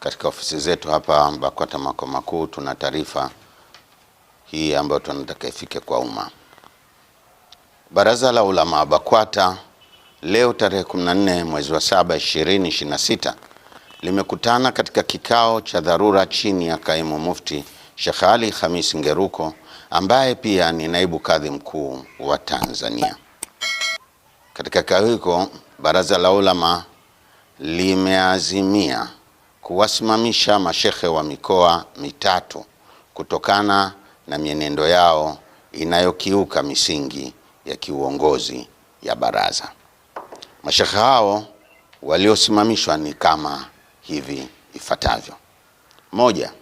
katika ofisi zetu hapa BAKWATA makao makuu tuna taarifa hii ambayo tunataka ifike kwa umma. Baraza la Ulama BAKWATA leo tarehe 14 mwezi wa 7 2026 limekutana katika kikao cha dharura chini ya Kaimu Mufti Sheikh Ali Khamis Ngeruko ambaye pia ni naibu kadhi mkuu wa Tanzania. Katika kikao hicho Baraza la Ulama limeazimia kuwasimamisha mashekhe wa mikoa mitatu kutokana na mienendo yao inayokiuka misingi ya kiuongozi ya baraza. Mashekhe hao waliosimamishwa ni kama hivi ifuatavyo: moja,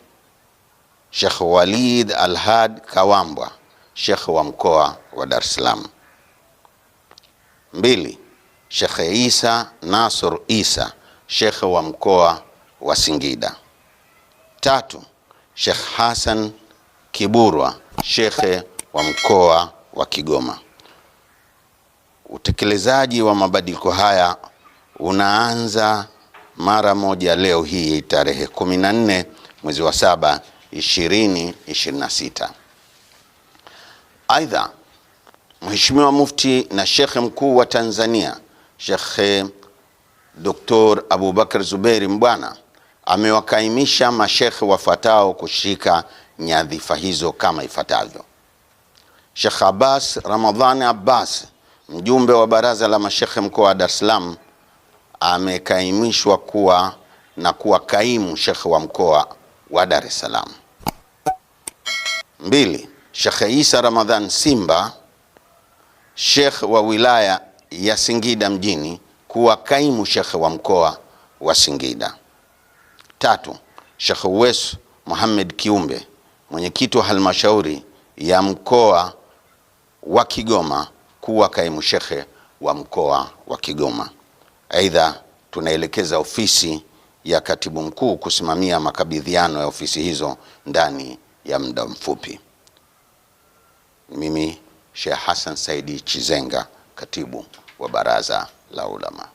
Sheikh Walid Al-Had Kawambwa, Sheikh wa mkoa wa Dar es Salaam. Mbili, Sheikh Isa Nasr Isa, Sheikh wa mkoa wa Singida. Tatu, Sheikh Hassan Kiburwa, Sheikh wa mkoa wa Kigoma. Utekelezaji wa mabadiliko haya unaanza mara moja leo hii tarehe 14 mwezi wa 7 2026. Aidha, Mheshimiwa Mufti na Sheikh mkuu wa Tanzania Sheikh Dr. Abubakar Zuberi Mbwana amewakaimisha mashekhe wafuatao kushika nyadhifa hizo kama ifuatavyo: Sheikh Abbas Ramadhani Abbas, mjumbe wa baraza la mashekhe mkoa wa Dar es Salaam, amekaimishwa kuwa kaimu shekhe wa mkoa wa Dar es Salaam. Mbili, Sheikh Isa Ramadhan Simba, Sheikh wa wilaya ya Singida mjini, kuwa kaimu shekhe wa mkoa wa Singida. Tatu, Sheikh Uwais Muhammad Kiumbe, mwenyekiti wa halmashauri ya mkoa wa Kigoma, kuwa kaimu shekhe wa mkoa wa Kigoma. Aidha, tunaelekeza ofisi ya katibu mkuu kusimamia makabidhiano ya ofisi hizo ndani ya muda mfupi. Mimi Sheikh Hassan Saidi Chizenga, katibu wa Baraza la Ulama.